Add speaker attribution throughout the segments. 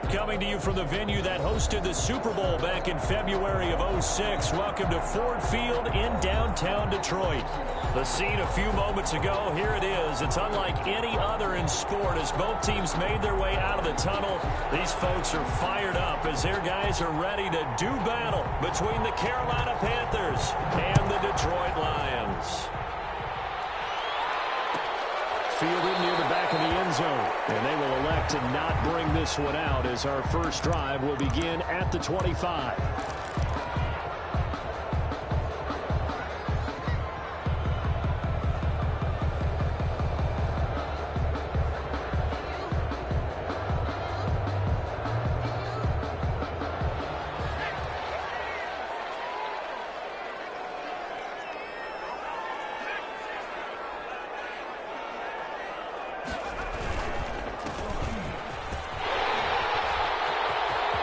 Speaker 1: coming to you from the venue that hosted the Super Bowl back in February of '06. Welcome to Ford Field in downtown Detroit. The scene a few moments ago, here it is. It's unlike any other in sport as both teams made their way out of the tunnel. These folks are fired up as their guys are ready to do battle between the Carolina Panthers and the Detroit Lions. Fielded near the back of the end zone, and they will elect to not bring this one out as our first drive will begin at the 25.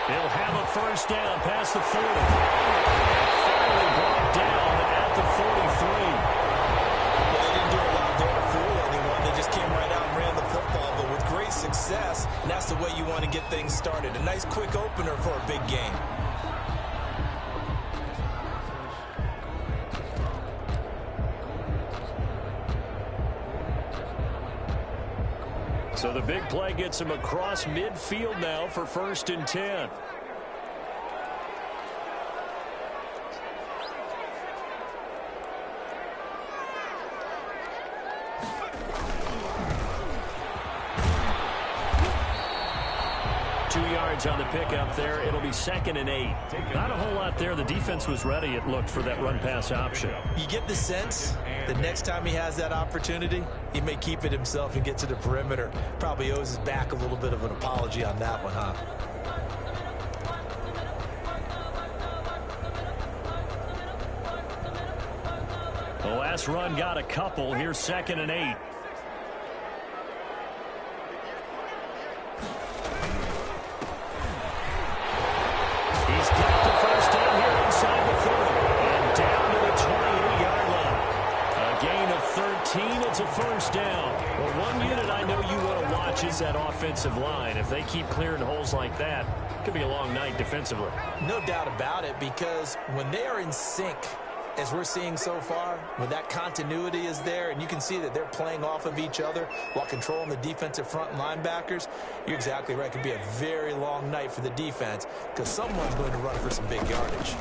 Speaker 1: He'll have a first down past the 40. Finally brought down at the 43.
Speaker 2: Well, they didn't do a lot there to fool anyone. They just came right out and ran the football, but with great success, and that's the way you want to get things started. A nice quick opener for a big game.
Speaker 1: So the big play gets him across midfield now for 1st and 10. On the pickup there, it'll be 2nd and 8. Not a whole lot there. The defense was ready, it looked, for that run-pass option.
Speaker 2: You get the sense that next time he has that opportunity, he may keep it himself and get to the perimeter. Probably owes his back a little bit of an apology on that one, huh?
Speaker 1: The last run got a couple. Here's 2nd and 8. It's a first down. Well, one unit I know you want to watch is that offensive line. If they keep clearing holes like that, it could be a long night defensively.
Speaker 2: No doubt about it, because when they are in sync, as we're seeing so far, when that continuity is there and you can see that they're playing off of each other while controlling the defensive front linebackers, you're exactly right. It could be a very long night for the defense because someone's going to run for some big yardage.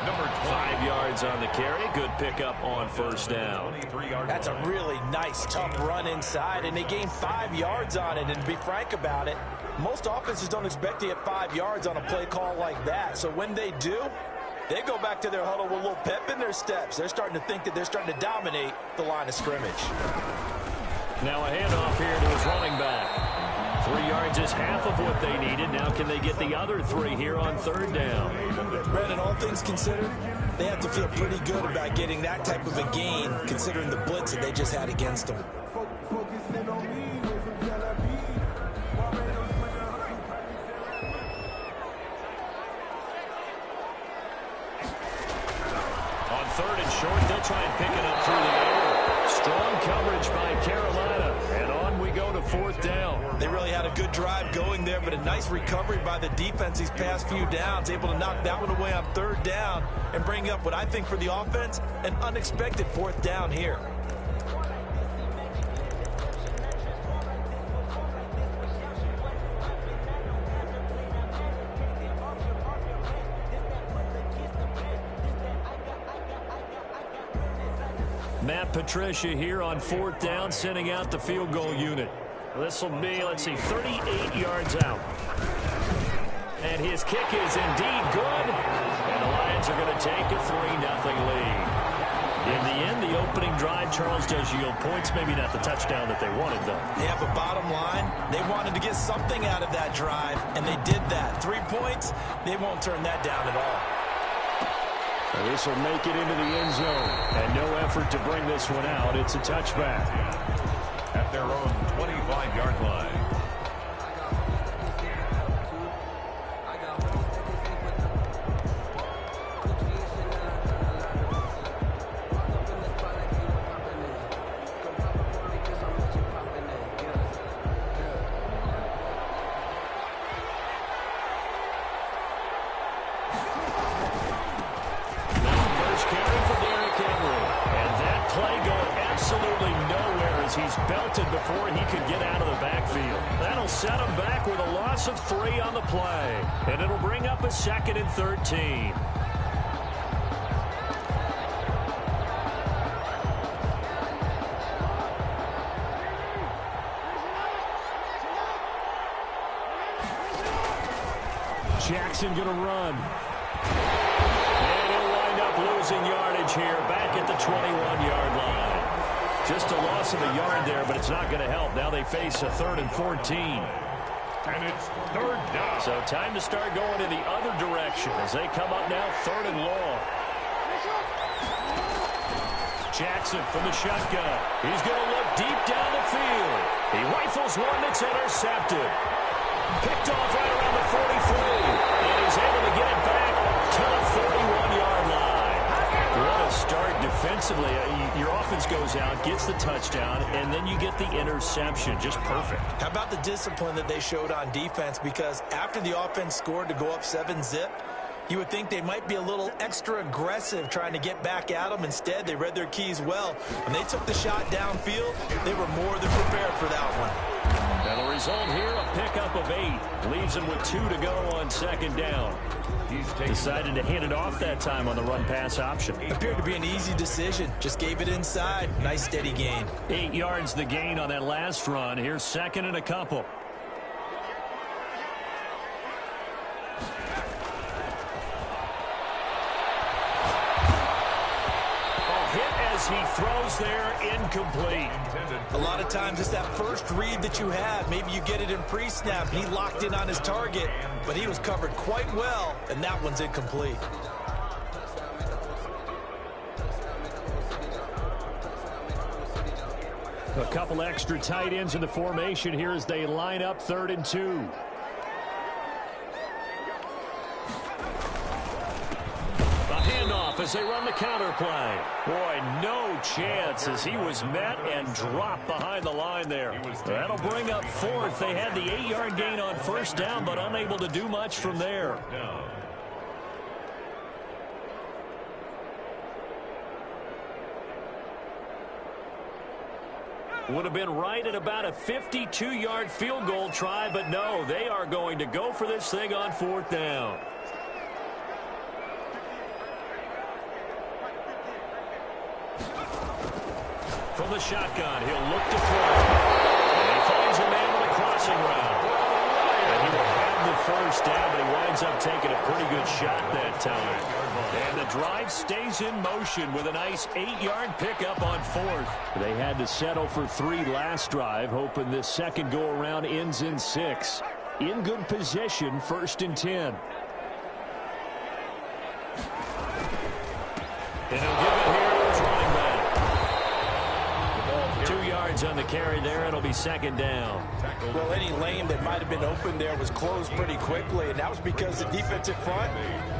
Speaker 1: Number 5 yards on the carry. Good pickup on first down.
Speaker 2: That's a really nice, tough run inside, and they gained 5 yards on it. And to be frank about it, most offenses don't expect to get 5 yards on a play call like that. So when they do, they go back to their huddle with a little pep in their steps. They're starting to think that they're starting to dominate the line of scrimmage.
Speaker 1: Now a handoff here to his running back. 3 yards is half of what they needed. Now can they get the other 3 here on 3rd down?
Speaker 2: Brandon, all things considered, they have to feel pretty good about getting that type of a gain considering the blitz that they just had against them.
Speaker 1: On 3rd and short, they'll try and pick it up through the air. Strong coverage by Carolina. And on we go to 4th down.
Speaker 2: They really had a good drive going there, but a nice recovery by the defense these past few downs, able to knock that one away on 3rd down and bring up what I think for the offense, an unexpected 4th down here.
Speaker 1: Matt Patricia here on 4th down, sending out the field goal unit. This will be, let's see, 38 yards out. And his kick is indeed good. And the Lions are going to take a 3-0 lead. In the end, the opening drive, Charles, does yield points. Maybe not the touchdown that they wanted, though.
Speaker 2: Yeah, but bottom line, they wanted to get something out of that drive, and they did that. 3 points, they won't turn that down at all.
Speaker 1: So this will make it into the end zone. And no effort to bring this one out. It's a touchback.
Speaker 3: At their own 25-yard line.
Speaker 1: as he's belted before he could get out of the backfield. That'll set him back with a loss of 3 on the play. And it'll bring up a 2nd and 13. Jackson going to run. And he'll wind up losing yardage here back at the 21-yard line. Just a loss of a yard there, but it's not going to help. Now they face a 3rd and 14.
Speaker 3: And it's 3rd down.
Speaker 1: So time to start going in the other direction as they come up now 3rd and long. Jackson from the shotgun. He's going to look deep down the field. He rifles one that's intercepted. Picked off right around the 43. And he's able to get it back to the 41-yard line. What a start defensively. Your offense goes out, gets the touchdown, and then you get the interception. Just perfect.
Speaker 2: How about the discipline that they showed on defense? Because after the offense scored to go up 7-zip, you would think they might be a little extra aggressive trying to get back at them. Instead, they read their keys well. When they took the shot downfield, they were more than prepared for that one.
Speaker 1: And the result here, a pickup of 8. Leaves them with 2 to go on 2nd down. Decided to hand it off that time on the run-pass option.
Speaker 2: Appeared to be an easy decision. Just gave it inside. Nice steady gain.
Speaker 1: 8 yards the gain on that last run. Here's 2nd and a couple. He throws there, incomplete.
Speaker 2: A lot of times it's that first read that you have. Maybe you get it in pre-snap. He locked in on his target, but he was covered quite well, and that one's incomplete.
Speaker 1: A couple extra tight ends in the formation here as they line up 3rd and 2. As they run the counter play. Boy, no chance as he was met and dropped behind the line there. That'll bring up 4th. They had the 8-yard gain on 1st down, but unable to do much from there. Would have been right at about a 52-yard field goal try, but no, they are going to go for this thing on 4th down. From the shotgun, he'll look to throw. And he finds a man with a crossing route. And he will have the 1st down, but he winds up taking a pretty good shot that time. And the drive stays in motion with a nice 8-yard pickup on 4th. They had to settle for 3 last drive, hoping this second go-around ends in 6. In good position, 1st and 10. And he'll give it here to his running back. 2 yards on the carry there. It'll be 2nd down.
Speaker 2: Well, any lane that might have been open there was closed pretty quickly, and that was because the defensive front,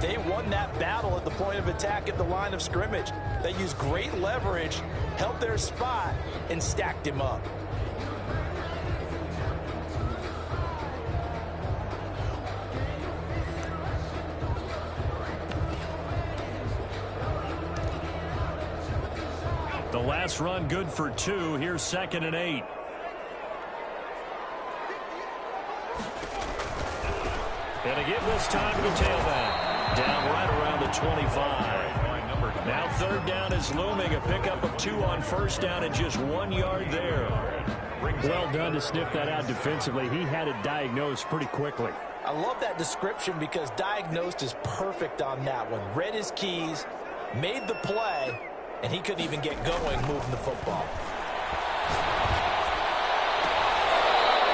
Speaker 2: they won that battle at the point of attack at the line of scrimmage. They used great leverage, held their spot, and stacked him up.
Speaker 1: The last run good for 2. Here's 2nd and 8. And again this time to the tailback. Down right around the 25. Now 3rd down is looming. A pickup of 2 on 1st down and just 1 yard there. Well done to sniff that out defensively. He had it diagnosed pretty quickly.
Speaker 2: I love that description because diagnosed is perfect on that one. Read his keys, made the play, and he couldn't even get going moving the football.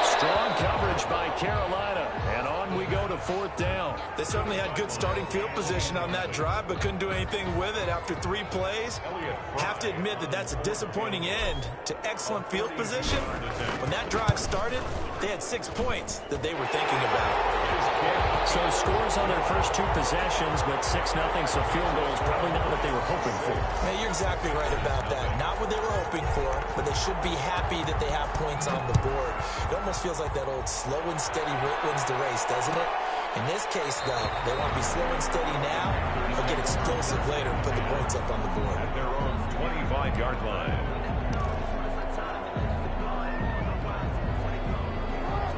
Speaker 1: Strong coverage by Carolina. And on we go to 4th down.
Speaker 2: They certainly had good starting field position on that drive, but couldn't do anything with it after 3 plays. Have to admit that that's a disappointing end to excellent field position. When that drive started, they had 6 points that they were thinking about.
Speaker 1: So scores on their first 2 possessions, but 6-0, so field goal is probably not what they were hoping for.
Speaker 2: Yeah, you're exactly right about that. Not what they were hoping for, but they should be happy that they have points on the board. It almost feels like that old slow and steady wins the race, doesn't it? In this case, though, they want to be slow and steady now, but get explosive later and put the points up on the board.
Speaker 3: At their own 25-yard line.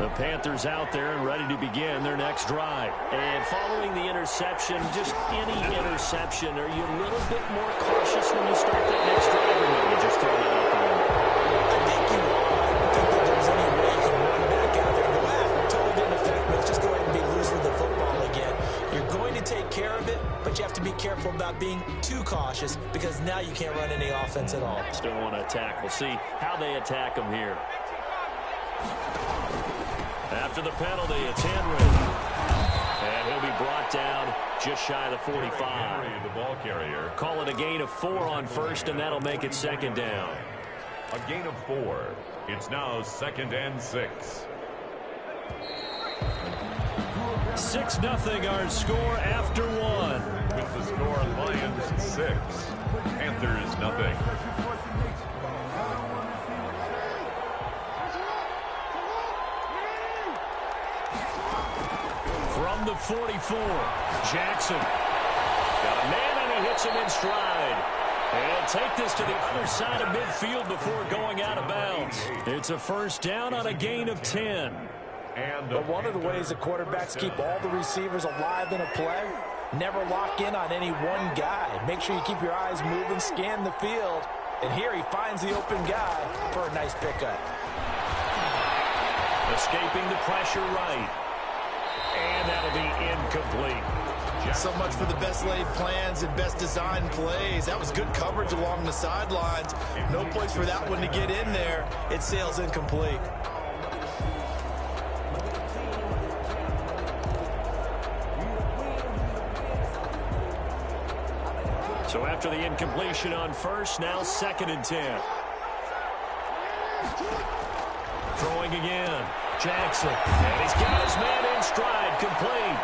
Speaker 1: The Panthers out there and ready to begin their next drive.
Speaker 4: And following the interception, just any interception, are you a little bit more cautious when you start that next drive, or no, you just throw that out the window?
Speaker 2: I think you are. I don't think that there's any way you can run back out there and go, totally didn't affect me. Let's just go ahead and be loose with the football again. You're going to take care of it, but you have to be careful about being too cautious because now you can't run any offense at all.
Speaker 1: Still want to attack. We'll see how they attack them here. After the penalty, it's Henry. And he'll be brought down just shy of the 45.
Speaker 3: Henry, the ball carrier.
Speaker 1: Call it a gain of 4 on first, and that'll make it second down.
Speaker 3: A gain of 4. It's now 2nd and 6.
Speaker 1: 6-0 our score after 1.
Speaker 3: With the score, Lions 6, Panthers nothing.
Speaker 1: From the 44, Jackson. Got a man, and he hits him in stride. And take this to the other side of midfield before going out of bounds. It's a first down on a gain of 10.
Speaker 2: But one of the ways the quarterbacks keep all the receivers alive in a play, never lock in on any one guy. Make sure you keep your eyes moving, scan the field. And here he finds the open guy for a nice pickup.
Speaker 1: Escaping the pressure right. And that'll be incomplete.
Speaker 2: So much for the best laid plans and best designed plays. That was good coverage along the sidelines. No place for that one to get in there. It sails incomplete.
Speaker 1: So after the incompletion on first, now 2nd and 10. Throwing again. Jackson. And he's got his man in stride, complete.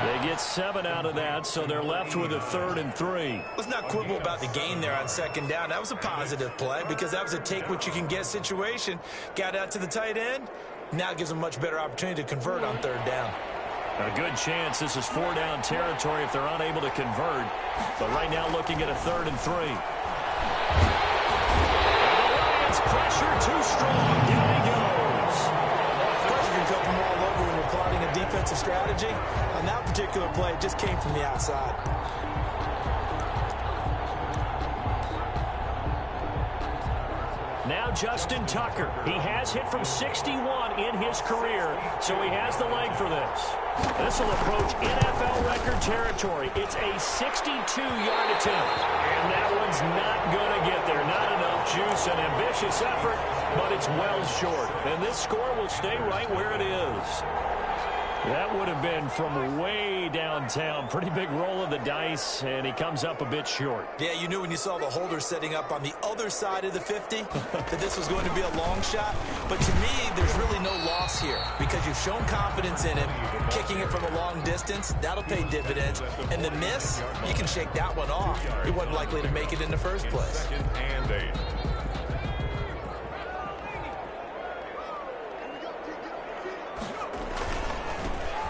Speaker 1: They get 7 out of that, so they're left with a 3rd and 3.
Speaker 2: Let's not quibble about the gain there on 2nd down. That was a positive play because that was a take-what-you-can-get situation. Got out to the tight end. Now it gives them a much better opportunity to convert on 3rd down.
Speaker 1: A good chance this is 4-down territory if they're unable to convert. But right now looking at a 3rd and 3. And the Lions pressure too strong. Down he goes.
Speaker 2: Pressure can come from all over when you're plotting a defensive strategy. On that particular play, it just came from the outside.
Speaker 1: Now Justin Tucker. He has hit from 61 in his career, so he has the leg for this. This will approach NFL record territory. It's a 62-yard attempt, and that one's not going to get there. Not enough juice, an ambitious effort, but it's well short. And this score will stay right where it is. That would have been from way downtown. Pretty big roll of the dice, and he comes up a bit short.
Speaker 2: Yeah, you knew when you saw the holder setting up on the other side of the 50 that this was going to be a long shot. But to me, there's really no loss here because you've shown confidence in him. Kicking it from a long distance, that'll pay dividends. And the miss, you can shake that one off. He wasn't likely to make it in the first place.
Speaker 3: 2nd and 8.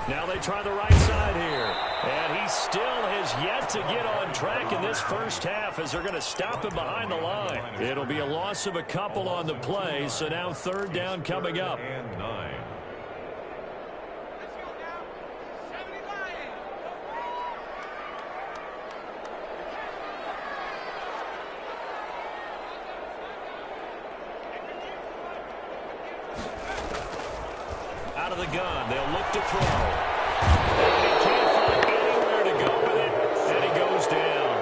Speaker 1: Now they try the right side here. And he still has yet to get on track in this first half as they're going to stop him behind the line. It'll be a loss of a couple on the play, so now 3rd down coming up.
Speaker 3: And 9.
Speaker 1: Out of the gun, they'll look to throw. And he can't find anywhere to go with it, and he goes down.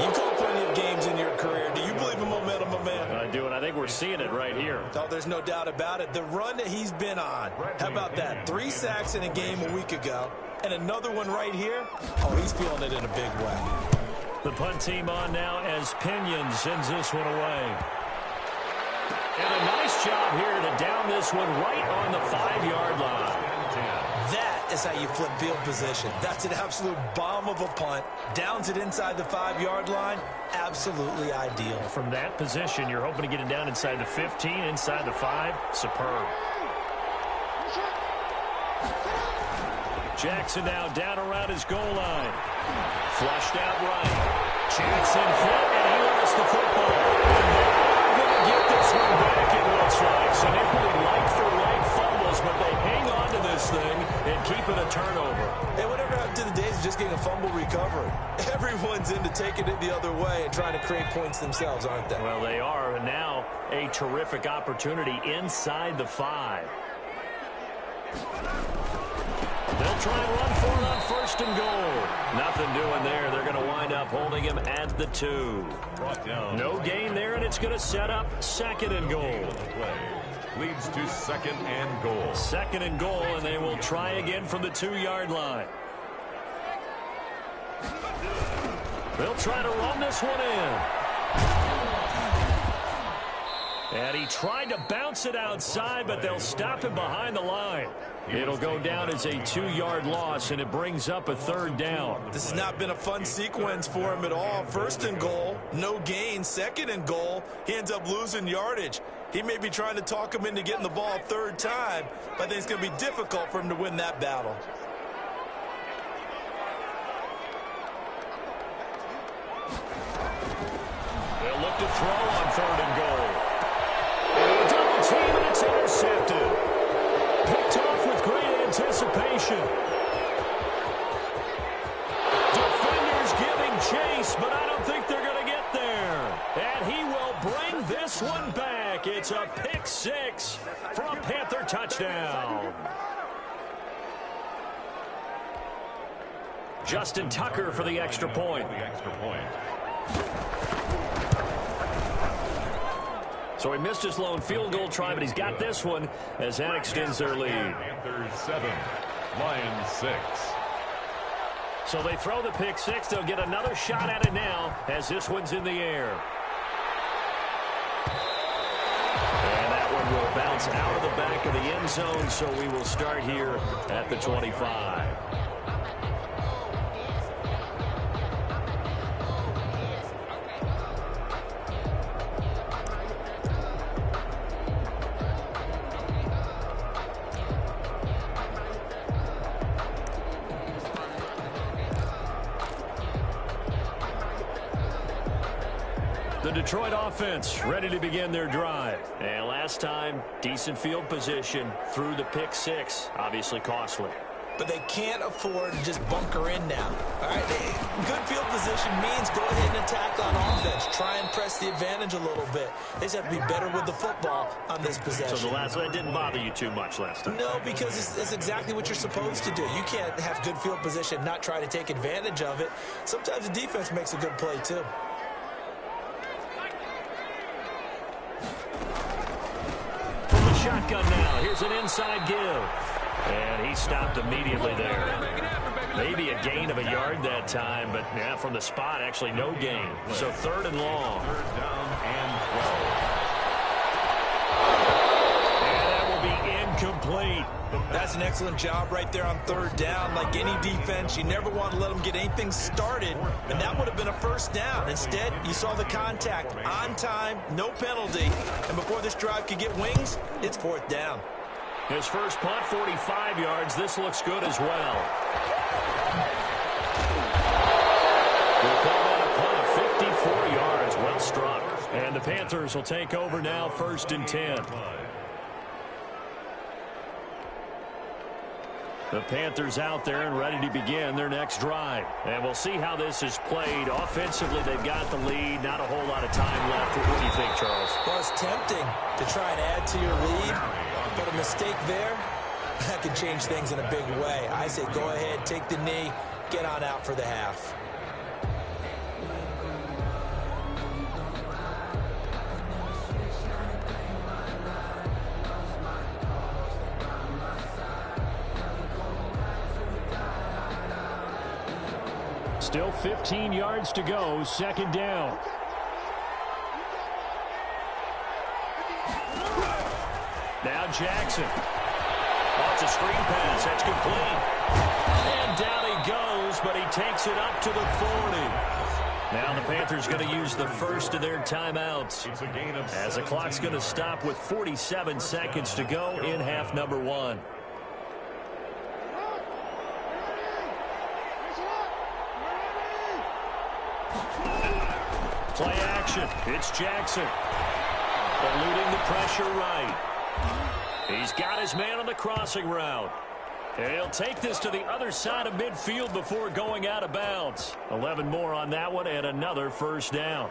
Speaker 2: You called plenty of games in your career. Do you believe in momentum, my man?
Speaker 1: I do, and I think we're seeing it right here.
Speaker 2: Oh, there's no doubt about it. The run that he's been on. How about that? 3 sacks in a game a week ago, and another one right here. Oh, he's feeling it in a big way.
Speaker 1: The punt team on now as Pinion sends this one away. And a nice job here to down this one right on the 5-yard line.
Speaker 2: That is how you flip field position. That's an absolute bomb of a punt. Downs it inside the 5-yard line. Absolutely ideal.
Speaker 1: From that position, you're hoping to get it down inside the 15, inside the 5. Superb. Jackson now down around his goal line. Flushed out right. Jackson hit, and he lost the football. And they're going to get this one back, it looks like. So they really like-for-like fumble
Speaker 2: taking it the other way and trying to create points themselves, aren't they?
Speaker 1: Well, they are, and now a terrific opportunity inside the 5. They'll try and run for it on 1st and goal. Nothing doing there. They're going to wind up holding him at the 2. No gain there, and it's going to set up 2nd and goal.
Speaker 3: Leads to 2nd and goal.
Speaker 1: 2nd and goal, and they will try again from the 2-yard line. They'll try to run this one in. And he tried to bounce it outside, but they'll stop him behind the line. It'll go down as a 2-yard loss, and it brings up a 3rd down.
Speaker 2: This has not been a fun sequence for him at all. 1st and goal, no gain. 2nd and goal, he ends up losing yardage. He may be trying to talk him into getting the ball a 3rd time, but I think it's going to be difficult for him to win that battle.
Speaker 1: They'll look to throw on 3rd and goal. Double team, and it's intercepted. Picked off with great anticipation. Defenders giving chase, but I don't think they're going to get there. And he will bring this one back. It's a pick 6 for a Panther touchdown. Justin Tucker for the extra point. So he missed his lone field goal try, but he's got this one as that extends their lead.
Speaker 3: Panthers 7, Lions 6.
Speaker 1: So they throw the pick 6. They'll get another shot at it now as this one's in the air. And that one will bounce out of the back of the end zone, so we will start here at the 25. The Detroit offense ready to begin their drive. And last time, decent field position through the pick 6. Obviously costly.
Speaker 2: But they can't afford to just bunker in now. All right, good field position means go ahead and attack on offense. Try and press the advantage a little bit. They just have to be better with the football on this possession.
Speaker 1: So that didn't bother you too much last time?
Speaker 2: No, because it's exactly what you're supposed to do. You can't have good field position and not try to take advantage of it. Sometimes the defense makes a good play, too.
Speaker 1: Shotgun now. Here's an inside give. And he stopped immediately there. Maybe a gain of a yard that time, but yeah, from the spot, actually no gain. So 3rd and long.
Speaker 3: 3rd down and 12.
Speaker 1: And that will be incomplete.
Speaker 2: That's an excellent job right there on 3rd down. Like any defense, you never want to let them get anything started, and that would have been a 1st down. Instead, you saw the contact on time, no penalty, and before this drive could get wings, it's 4th down.
Speaker 1: His first punt, 45 yards. This looks good as well. We'll call that a punt of 54 yards. Well struck. And the Panthers will take over now, 1st and 10. The Panthers out there and ready to begin their next drive. And we'll see how this is played. Offensively, they've got the lead. Not a whole lot of time left. What do you think, Charles?
Speaker 2: Well, it's tempting to try and add to your lead, but a mistake there, that could change things in a big way. I say go ahead, take the knee, get on out for the half.
Speaker 1: Still 15 yards to go, 2nd down. Now Jackson. Oh, it's a screen pass. That's complete. And down he goes, but he takes it up to the 40. Now the Panthers going to use the first of their timeouts. As the clock's going to stop with 47 seconds to go in half number 1. Play action. It's Jackson. Eluding the pressure right. He's got his man on the crossing route. And he'll take this to the other side of midfield before going out of bounds. 11 more on that one and another first down.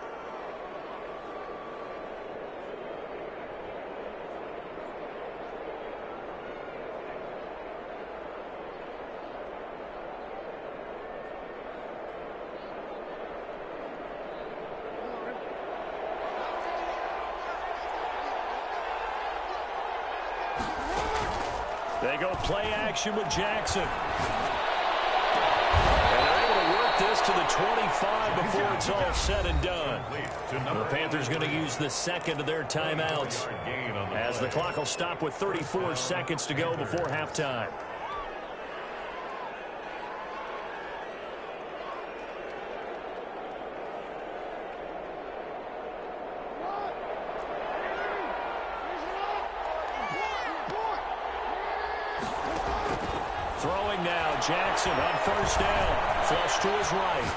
Speaker 1: They go play action with Jackson. And they're able to work this to the 25 before it's all said and done. The Panthers going to use the second of their timeouts as the clock will stop with 34 seconds to go before halftime. Throwing now, Jackson on first down. Flush to his right.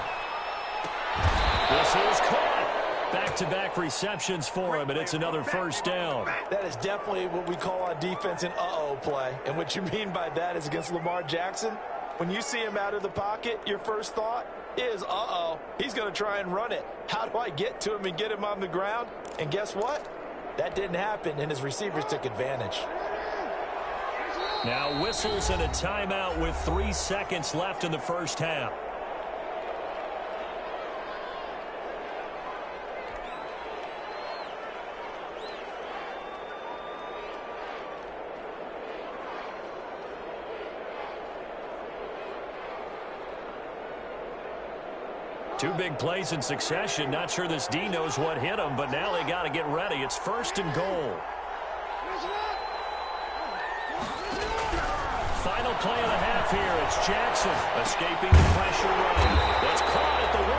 Speaker 1: This is caught. Back-to-back receptions for him, and it's another first down.
Speaker 2: That is definitely what we call on defense an uh-oh play. And what you mean by that is against Lamar Jackson, when you see him out of the pocket, your first thought is, uh-oh, he's going to try and run it. How do I get to him and get him on the ground? And guess what? That didn't happen, and his receivers took advantage.
Speaker 1: Now whistles and a timeout with 3 seconds left in the first half. Two big plays in succession. Not sure this D knows what hit him, but now they got to get ready. It's first and goal. Final play of the half here. It's Jackson escaping the pressure right. That's caught at the 1.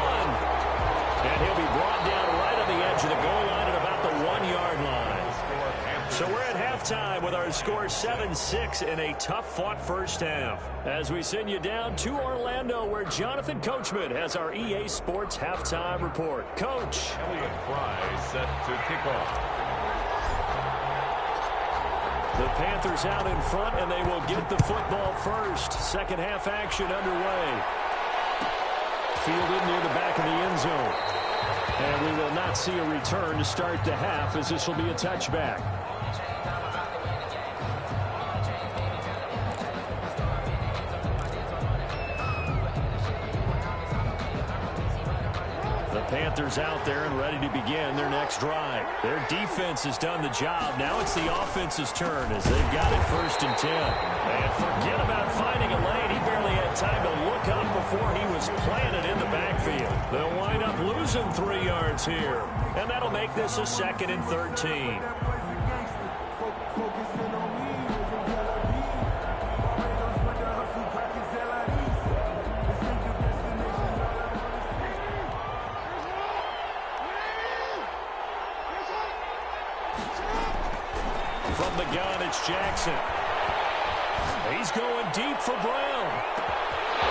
Speaker 1: And he'll be brought down right on the edge of the goal line at about the 1-yard line. So we're at halftime with our score 7-6 in a tough-fought first half. As we send you down to Orlando, where Jonathan Coachman has our EA Sports halftime report. Coach.
Speaker 3: Elliott Fry set to kick off.
Speaker 1: The Panthers out in front, and they will get the football first. Second half action underway. Fielded near the back of the end zone. And we will not see a return to start the half, as this will be a touchback. Panthers out there and ready to begin their next drive. Their defense has done the job. Now it's the offense's turn as they've got it first and 10. And forget about finding a lane. He barely had time to look up before he was planted in the backfield. They'll wind up losing 3 yards here. And that'll make this a 2nd and 13. From the gun, it's Jackson. He's going deep for Brown.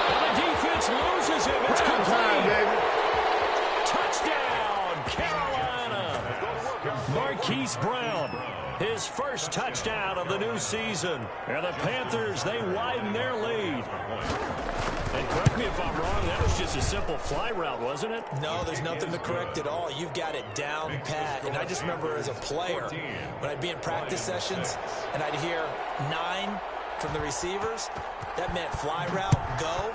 Speaker 1: And the defense loses him. It's complete. Touchdown, Carolina. Marquise Brown, his first touchdown of the new season. And the Panthers, they widen their lead. And correct me if I'm wrong, that was just a simple fly route, wasn't it?
Speaker 2: No, there's nothing to correct at all. You've got it down pat. And I just remember as a player, when I'd be in practice sessions and I'd hear 9 from the receivers, that meant fly route, go,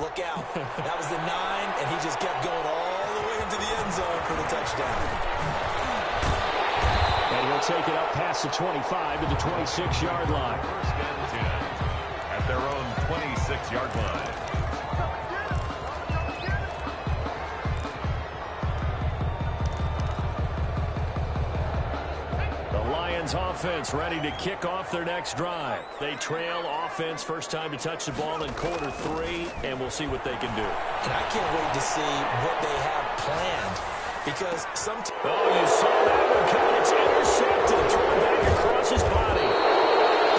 Speaker 2: look out. That was the 9, and he just kept going all the way into the end zone for the touchdown.
Speaker 1: And he'll take it up past the 25 to the 26-yard line.
Speaker 3: First and 10 at their own 26-yard line.
Speaker 1: Offense ready to kick off their next drive. They trail offense, first time to touch the ball in quarter 3, and we'll see what they can do.
Speaker 2: And I can't wait to see what they have planned, because
Speaker 1: you saw that one coming. It's intercepted, thrown back across his body.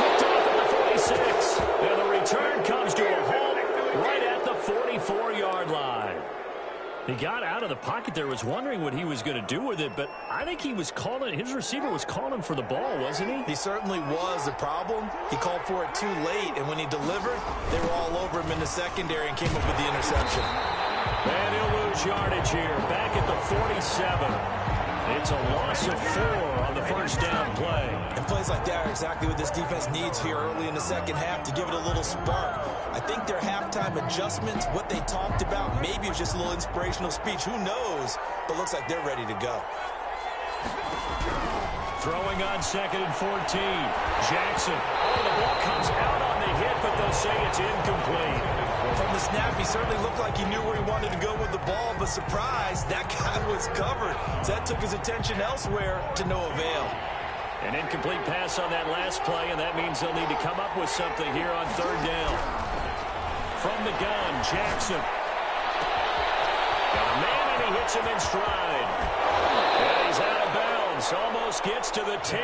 Speaker 1: Picked off at the 46. And the return comes to a halt right at the 44-yard line. He got out of of the pocket there, was wondering what he was going to do with it, but I think he was calling, his receiver was calling for the ball, wasn't he?
Speaker 2: He certainly was. The problem, he called for it too late, and when he delivered, they were all over him in the secondary and came up with the interception.
Speaker 1: And he'll lose yardage here, back at the 47. It's a loss of 4 on the first down play.
Speaker 2: And plays like that are exactly what this defense needs here early in the second half to give it a little spark. I think their halftime adjustments, what they talked about, maybe it was just a little inspirational speech. Who knows? But looks like they're ready to go.
Speaker 1: Throwing on 2nd and 14. Jackson. Oh, the ball comes out on the hit, but they'll say it's incomplete.
Speaker 2: From the snap, he certainly looked like he knew where he wanted to go with the ball, but surprise, that guy was covered. So that took his attention elsewhere to no avail.
Speaker 1: An incomplete pass on that last play, and that means they'll need to come up with something here on 3rd down. From the gun, Jackson. Got a man, and he hits him in stride. And he's out of bounds. Almost gets to the 10.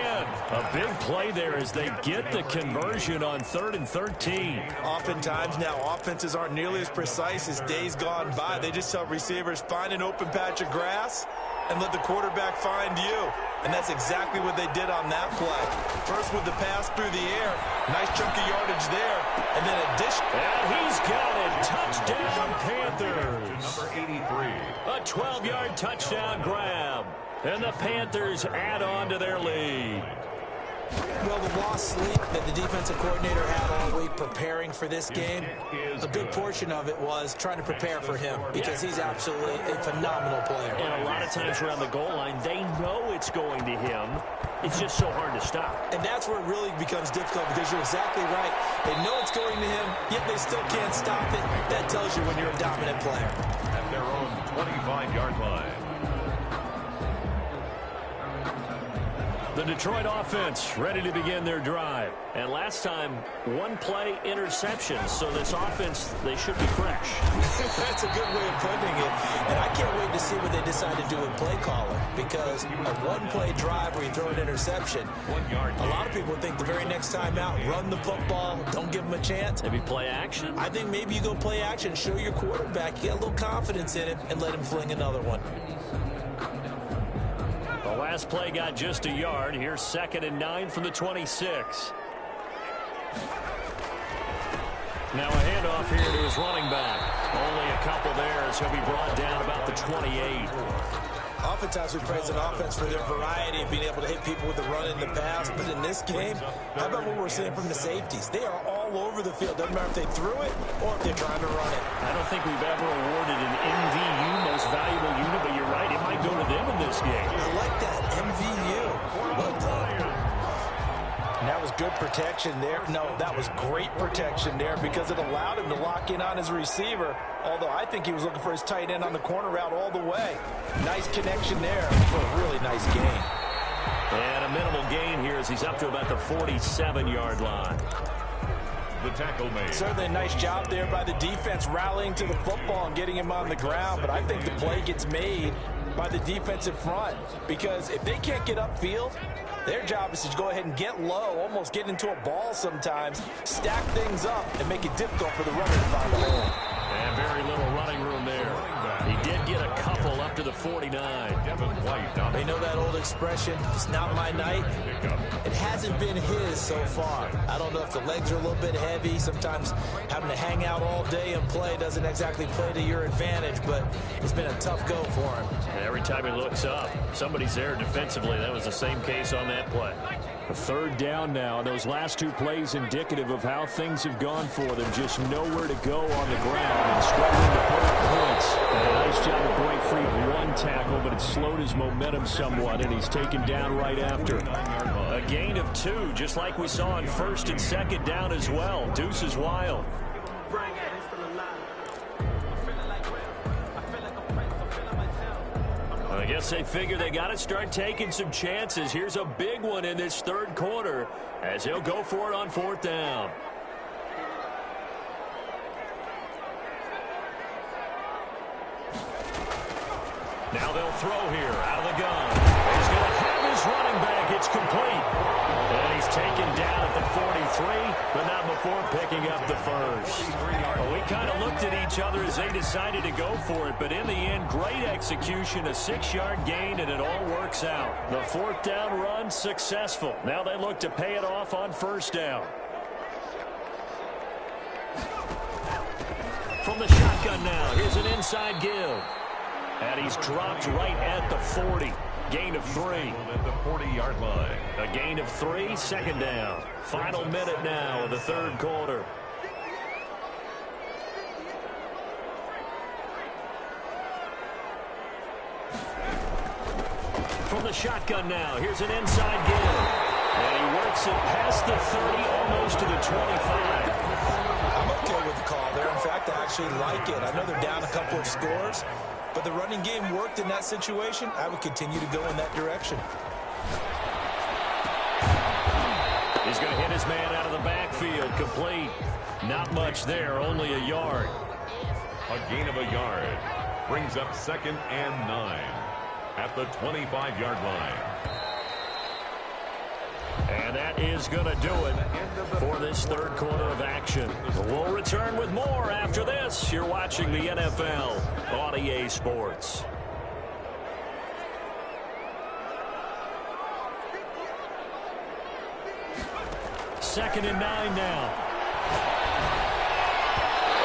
Speaker 1: A big play there as they get the conversion on 3rd and 13.
Speaker 2: Oftentimes now, offenses aren't nearly as precise as days gone by. They just tell receivers, find an open patch of grass and let the quarterback find you. And that's exactly what they did on that play. First with the pass through the air. Nice chunk of yardage there. And then a dish.
Speaker 1: And he's got it. Touchdown, Panthers.
Speaker 3: Number 83.
Speaker 1: A 12-yard touchdown grab. And the Panthers add on to their lead.
Speaker 2: Well, the lost sleep that the defensive coordinator had all week preparing for this game, a good portion of it was trying to prepare for him because he's absolutely a phenomenal player.
Speaker 1: And a lot of times around the goal line, they know it's going to him. It's just so hard to stop.
Speaker 2: And that's where it really becomes difficult because you're exactly right. They know it's going to him, yet they still can't stop it. That tells you when you're a dominant player.
Speaker 3: At their own 25-yard line.
Speaker 1: The Detroit offense ready to begin their drive. And last time, one play interception. So this offense, they should be fresh.
Speaker 2: That's a good way of putting it. And I can't wait to see what they decide to do with play calling. Because a one-play drive where you throw an interception, a lot of people think the very next time out, run the football, don't give them a chance.
Speaker 1: Maybe play action?
Speaker 2: I think maybe you go play action, show your quarterback, get a little confidence in him, and let him fling another one.
Speaker 1: The last play got just a yard. Here's 2nd and 9 from the 26. Now a handoff here to his running back. Only a couple there as he'll be brought down about the 28.
Speaker 2: Oftentimes we praise an offense for their variety of being able to hit people with the run and the pass. But in this game, how about what we're seeing from the safeties? They are all over the field. Doesn't matter if they threw it or if they're trying to run it.
Speaker 1: I don't think we've ever awarded an MVU, most valuable unit, but you're right. It might go to them in this game.
Speaker 2: I like that. MVU. Well done. And that was good protection there. No, that was great protection there because it allowed him to lock in on his receiver. Although I think he was looking for his tight end on the corner route all the way. Nice connection there for a really nice gain.
Speaker 1: And a minimal gain here as he's up to about the 47-yard line.
Speaker 3: The tackle made.
Speaker 2: Certainly a nice job there by the defense rallying to the football and getting him on the ground. But I think the play gets made by the defensive front because if they can't get upfield, their job is to go ahead and get low, almost get into a ball sometimes, stack things up, and make it difficult for the runner to find a hole.
Speaker 1: And very little running room there. He did get a couple up to the 49.
Speaker 2: They know that old expression, it's not my night. It hasn't been his so far. I don't know if the legs are a little bit heavy. Sometimes having to hang out all day and play doesn't exactly play to your advantage, but it's been a tough go for him.
Speaker 1: And every time he looks up, somebody's there defensively. That was the same case on that play. A 3rd down now. Those last 2 plays indicative of how things have gone for them. Just nowhere to go on the ground and struggling to put up points. And a nice job to break free of 1 tackle, but it slowed his momentum somewhat, and he's taken down right after. A gain of 2, just like we saw on 1st and 2nd down as well. Deuce is wild. I guess they figure they got to start taking some chances. Here's a big one in this 3rd quarter as he'll go for it on 4th down. Now they'll throw here out of the gun. He's going to have his running back. It's complete. And he's taken down at the 43, but not PS4 picking up the first. Well, we kind of looked at each other as they decided to go for it, but in the end, great execution, a 6-yard gain, and it all works out. The fourth down run successful. Now they look to pay it off on first down. From the shotgun now, here's an inside give. And he's dropped right at the 40. Gain of 3.
Speaker 3: At the 40-yard line.
Speaker 1: A gain of 3, second down. Final minute now of the third quarter. From the shotgun now, here's an inside give. And he works it past the 30, almost to the 25.
Speaker 2: I'm okay with the call there. In fact, I actually like it. I know they're down a couple of scores, but the running game worked in that situation. I would continue to go in that direction.
Speaker 1: He's going to hit his man out of the backfield, complete. Not much there, only a yard.
Speaker 3: A gain of a yard brings up 2nd and 9 at the 25-yard line.
Speaker 1: And that is going to do it for this third quarter of action. We'll return with more after this. You're watching the NFL on EA Sports. Second and 9 now.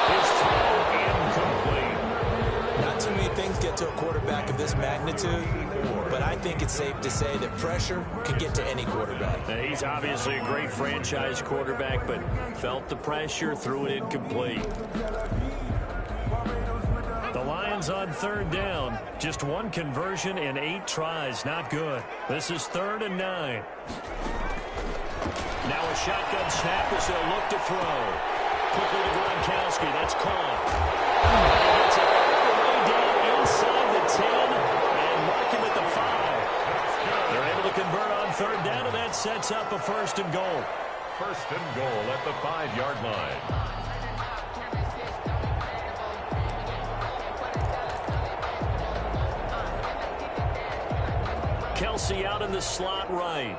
Speaker 1: His throw incomplete.
Speaker 2: Not too many things get to a quarterback of this magnitude, but I think it's safe to say that pressure can get to any quarterback.
Speaker 1: Now, he's obviously a great franchise quarterback, but felt the pressure, threw it incomplete. The Lions on third down. Just one conversion in 8 tries. Not good. This is 3rd and 9. Now a shotgun snap as they'll look to throw. Quickly to Gronkowski. That's caught. And he gets it all the way down inside the 10 and mark him at the 5. They're able to convert on third down, and that sets up a 1st and goal.
Speaker 3: 1st and goal at the 5-yard line.
Speaker 1: Kelsey out in the slot right.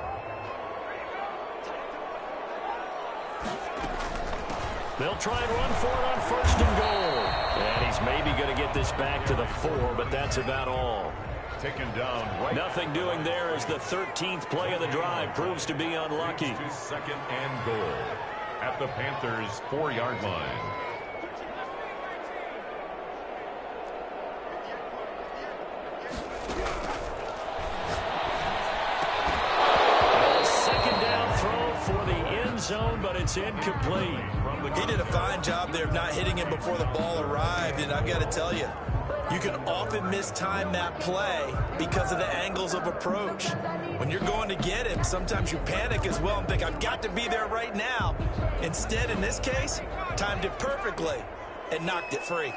Speaker 1: They'll try and run for it on 1st and goal. And he's maybe going to get this back to the 4, but that's about all.
Speaker 3: Taken down right.
Speaker 1: Nothing doing there as the 13th play of the drive proves to be unlucky.
Speaker 3: To 2nd and goal at the Panthers' 4-yard line.
Speaker 1: Second down throw for the end zone, but it's incomplete.
Speaker 2: He did a fine job there of not hitting him before the ball arrived, and I've got to tell you, you can often mistime that play because of the angles of approach. When you're going to get him, sometimes you panic as well and think, I've got to be there right now. Instead, in this case, timed it perfectly and knocked it free.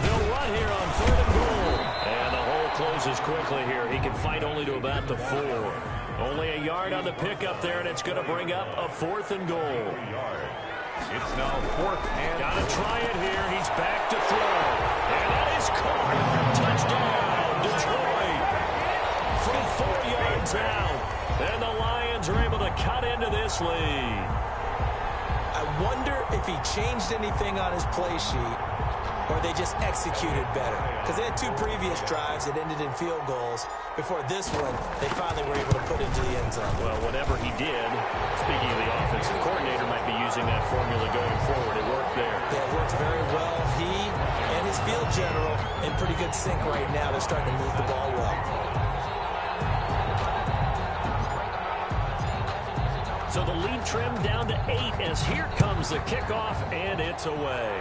Speaker 1: They'll run here on 3rd and goal. And the hole closes quickly here. He can fight only to about the 4. Only a yard on the pickup there, and it's going to bring up a 4th and goal.
Speaker 3: It's now 4th and...
Speaker 1: Got to try it here. He's back to throw. And that is caught. Touchdown, Detroit. From 4 yards out. And the Lions are able to cut into this lead.
Speaker 2: I wonder if he changed anything on his play sheet or they just executed better. Because they had 2 previous drives that ended in field goals. Before this one, they finally were able to put into the end zone.
Speaker 1: Well, whatever he did, speaking of the offensive coordinator, might be using that formula going forward. It worked there.
Speaker 2: Yeah, it worked very well. He and his field general in pretty good sync right now. They're starting to move the ball well.
Speaker 1: So the lead trimmed down to 8 as here comes the kickoff, and it's away.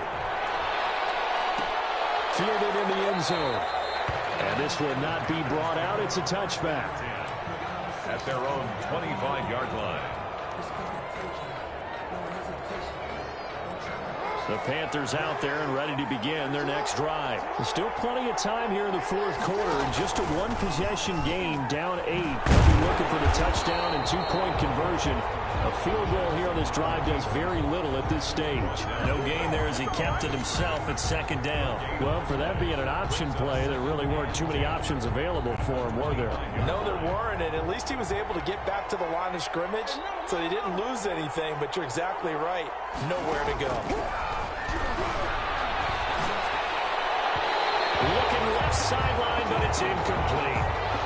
Speaker 1: Fielded in the end zone. And this will not be brought out. It's a touchback.
Speaker 3: At their own 25-yard line.
Speaker 1: The Panthers out there and ready to begin their next drive. There's still plenty of time here in the fourth quarter. And just a 1-possession game, down 8. They'll be looking for the touchdown and 2-point conversion A field goal here on this drive does very little at this stage. No gain there as he kept it himself at second down.
Speaker 4: Well, for that being an option play, there really weren't too many options available for him, were there?
Speaker 2: No, there weren't, and at least he was able to get back to the line of scrimmage, so he didn't lose anything, but you're exactly right. Nowhere to go.
Speaker 1: Looking left sideline, but it's incomplete.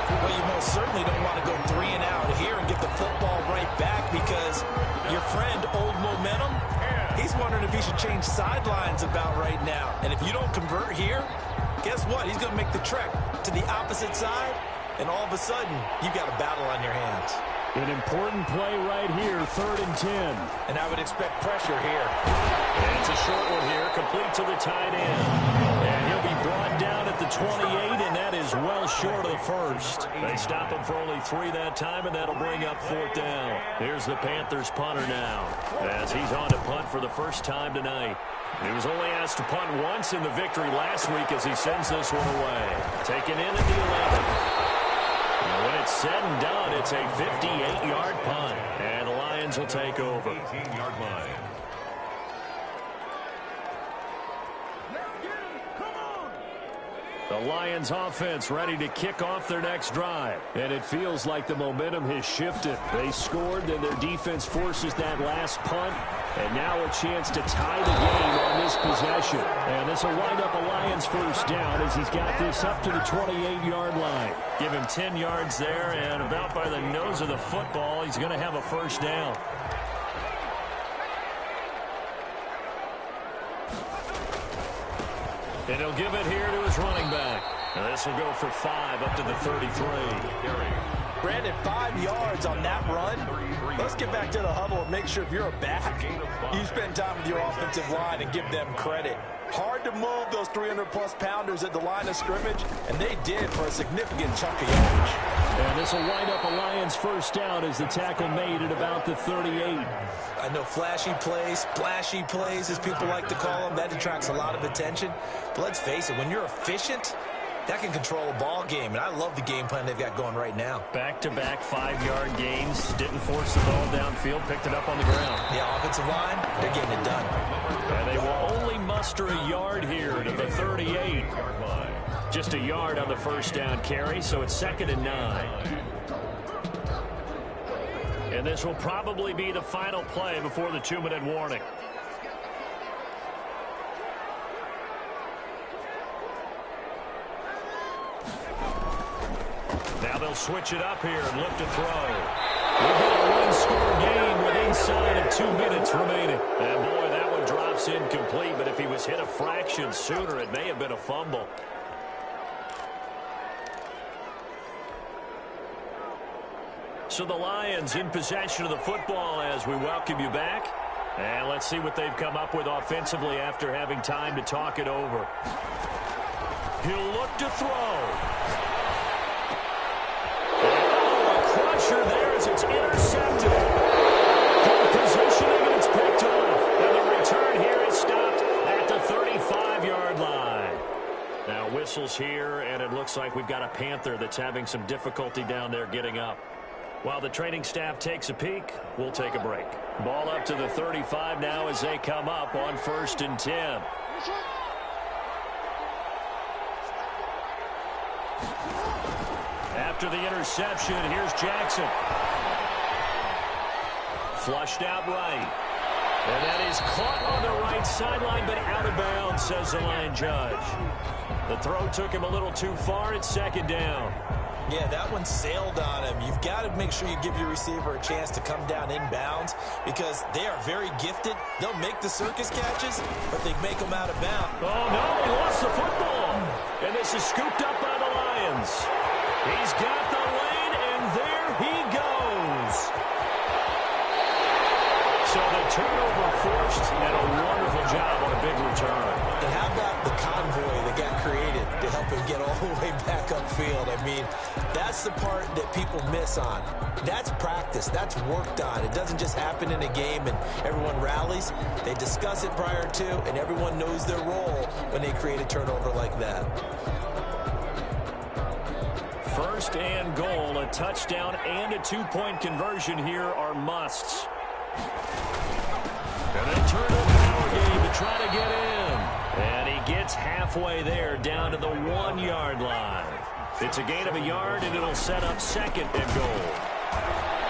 Speaker 2: Well, you most certainly don't want to go 3 and out here and get the football right back because your friend, Old Momentum, he's wondering if he should change sidelines about right now. And if you don't convert here, guess what? He's going to make the trek to the opposite side, and all of a sudden, you got a battle on your hands.
Speaker 4: An important play right here, 3rd and 10.
Speaker 2: And I would expect pressure here.
Speaker 1: And it's a short one here, complete to the tight end. And he'll be brought down at the 28, and that is well short of the first. They stop him for only 3 that time, and that'll bring up 4th down. Here's the Panthers punter now, as he's on to punt for the first time tonight. He was only asked to punt once in the victory last week as he sends this one away. Taken in at the 11. When it's said and done, it's a 58-yard punt, and the Lions will take over.
Speaker 3: 18-yard line.
Speaker 1: The Lions offense ready to kick off their next drive. And it feels like the momentum has shifted. They scored, then their defense forces that last punt. And now a chance to tie the game on this possession. And this will wind up a Lions first down as he's got this up to the 28-yard line. Give him 10 yards there, and about by the nose of the football, he's going to have a first down. And he'll give it here to his running back. And this will go for 5 up to the 33.
Speaker 2: Brandon, 5 yards on that run. Let's get back to the huddle and make sure if you're a back, you spend time with your offensive line and give them credit. Hard to move those 300-plus pounders at the line of scrimmage, and they did for a significant chunk of yardage.
Speaker 1: And this will wind up a Lions first down as the tackle made at about the 38.
Speaker 2: I know flashy plays, splashy plays, as people like to call them, that attracts a lot of attention. But let's face it, when you're efficient, that can control a ball game, and I love the game plan they've got going right now.
Speaker 1: Back-to-back 5-yard gains. Didn't force the ball downfield, picked it up on the ground.
Speaker 2: The offensive line, they're getting it done.
Speaker 1: And they will only muster a yard here to the 38. Just a yard on the first down carry, so it's 2nd and 9. And this will probably be the final play before the 2-minute warning. Now they'll switch it up here and look to throw. We've got a one-score game with inside of 2 minutes remaining. And boy, that one drops incomplete, but if he was hit a fraction sooner, it may have been a fumble. So the Lions in possession of the football as we welcome you back. And let's see what they've come up with offensively after having time to talk it over. He'll look to throw. There as it's intercepted. Good positioning, and it's picked off. And the return here is stopped at the 35-yard line. Now whistles here, and it looks like we've got a Panther that's having some difficulty down there getting up. While the training staff takes a peek, we'll take a break. Ball up to the 35 now as they come up on 1st and 10. After the interception, here's Jackson. Flushed out right. And that is caught on the right sideline, but out of bounds, says the line judge. The throw took him a little too far. It's 2nd down.
Speaker 2: Yeah, that one sailed on him. You've got to make sure you give your receiver a chance to come down inbounds because they are very gifted. They'll make the circus catches, but they make them out of bounds.
Speaker 1: Oh, no, he lost the football. And this is scooped up by the Lions. He's got the lane, and there he goes. So the turnover forced, and a wonderful job on a big return.
Speaker 2: And how about the convoy that got created to help him get all the way back upfield? I mean, that's the part that people miss on. That's practice. That's worked on. It doesn't just happen in a game and everyone rallies. They discuss it prior to, and everyone knows their role when they create a turnover like that. 1st and goal, a touchdown and a 2-point conversion here are musts.
Speaker 1: And they turn to the power game to try to get in. And he gets halfway there down to the 1-yard line. It's a gain of a yard, and it'll set up second and goal.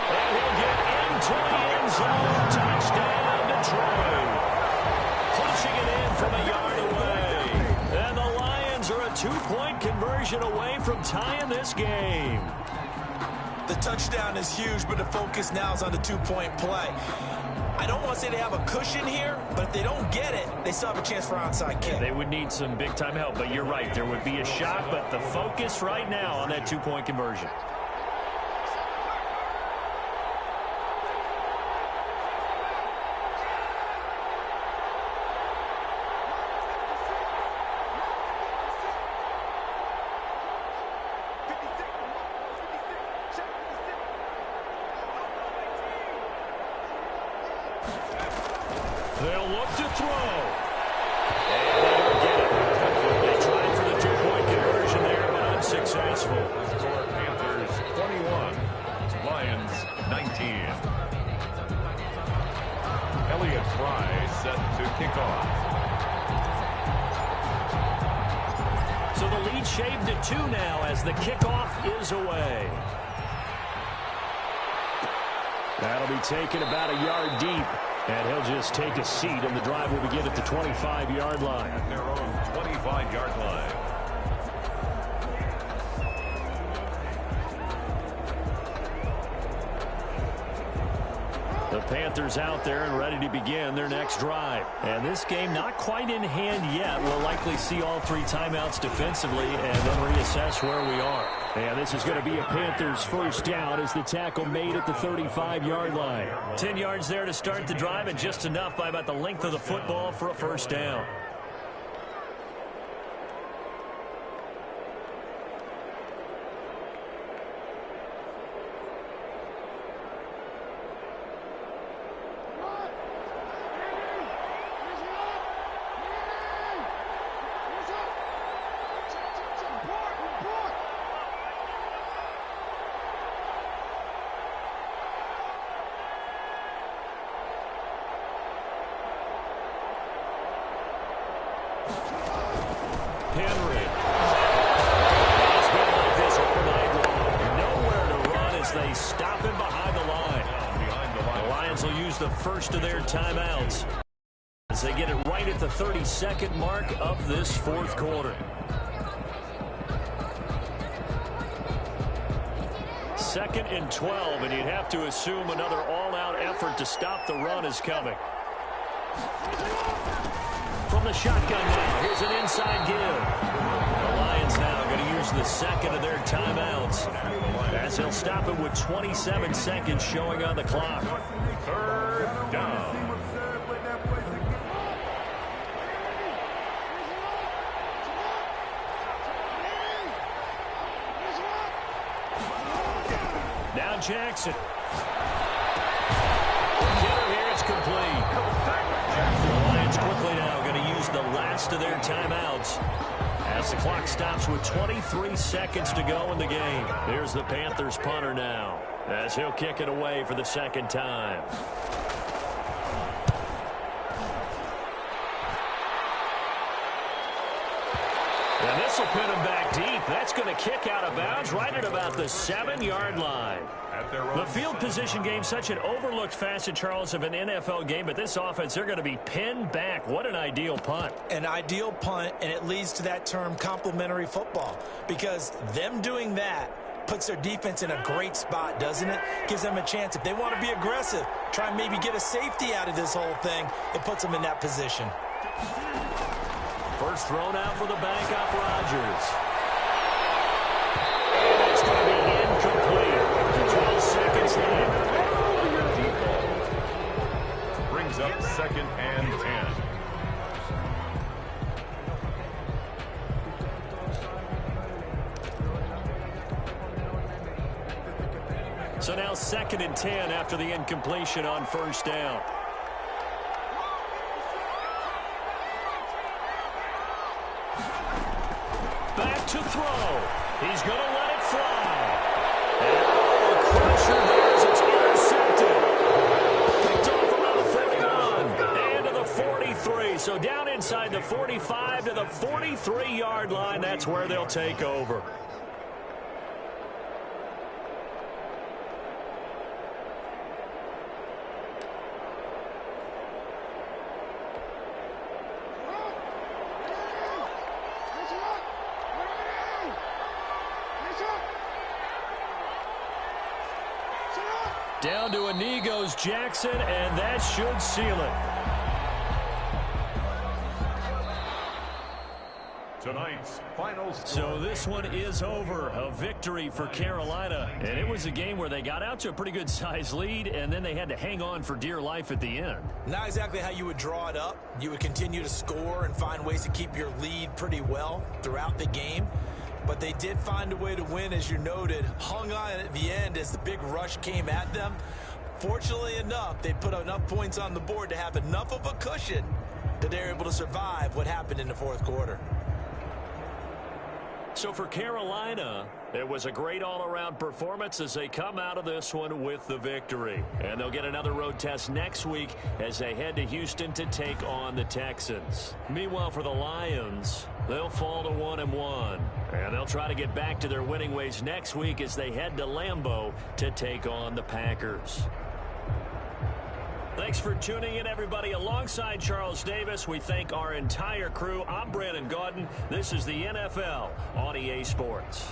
Speaker 1: And he'll get into the end zone. Touchdown, Detroit. Pushing it in from a yard away. And the Lions are a 2-point conversion away from tying this game.
Speaker 2: The touchdown is huge, but the focus now is on the 2-point play. I don't want to say they have a cushion here, but if they don't get it, they still have a chance for onside kick.
Speaker 1: They would need some big-time help, but you're right. There would be a shot, but the focus right now on that 2-point conversion. They'll look to throw. And they don't get it. They tried for the 2-point conversion there, but unsuccessful.
Speaker 3: Score Panthers 21, Lions 19. Elliott Fry set to kick off.
Speaker 1: So the lead shaved to 2 now as the kickoff is away. That'll be taken about a yard deep. And he'll just take a seat, and the drive will begin at the 25-yard line.
Speaker 3: At their own 25-yard line.
Speaker 1: The Panthers out there and ready to begin their next drive. And this game not quite in hand yet. We'll likely see all 3 timeouts defensively and then reassess where we are. And this is going to be a Panthers first down as the tackle made at the 35-yard line. 10 yards there to start the drive, and just enough by about the length of the football for a first down. Henry. It's been like this all night long. Nowhere to run as they stop him behind the line. The Lions will use the first of their timeouts as they get it right at the 32nd mark of this 4th quarter. Second and 12, and you'd have to assume another all-out effort to stop the run is coming. From the shotgun now, here's an inside give. The Lions now going to use the second of their timeouts as he'll stop it with 27 seconds showing on the clock.
Speaker 3: 3rd down.
Speaker 1: Now Jackson. Killer here, it's complete. The Lions quickly now going to use the last of their timeouts as the clock stops with 23 seconds to go in the game. Here's the Panthers punter now as he'll kick it away for the second time. And this will put him back deep. That's going to kick out of bounds right at about the 7-yard line. The field position game, such an overlooked facet, Charles, of an NFL game, but this offense, they're going to be pinned back. What an ideal punt.
Speaker 2: An ideal punt, and it leads to that term complementary football, because them doing that puts their defense in a great spot, doesn't it? Gives them a chance. If they want to be aggressive, try and maybe get a safety out of this whole thing, it puts them in that position.
Speaker 1: First thrown out for the backup, Rodgers. And it's going to be incomplete. 12 seconds left.
Speaker 3: Brings up 2nd and 10.
Speaker 1: So now 2nd and 10 after the incompletion on first down. Back to throw. He's going to let it fly. And a crusher there as it's intercepted. Picked off So down inside the 45 to the 43-yard line, that's where they'll take over. Down to GeeEkoz's Jackson, and that should seal it.
Speaker 3: Tonight's final score.
Speaker 1: So this one is over. A victory for Carolina. And it was a game where they got out to a pretty good-sized lead, and then they had to hang on for dear life at the end.
Speaker 2: Not exactly how you would draw it up. You would continue to score and find ways to keep your lead pretty well throughout the game. But they did find a way to win, as you noted. Hung on at the end as the big rush came at them. Fortunately enough, they put enough points on the board to have enough of a cushion that they're able to survive what happened in the fourth quarter.
Speaker 1: So for Carolina, it was a great all-around performance as they come out of this one with the victory. And they'll get another road test next week as they head to Houston to take on the Texans. Meanwhile, for the Lions, they'll fall to 1-1. And they'll try to get back to their winning ways next week as they head to Lambeau to take on the Packers. Thanks for tuning in, everybody. Alongside Charles Davis, we thank our entire crew. I'm Brandon Gaudin. This is the NFL on EA Sports.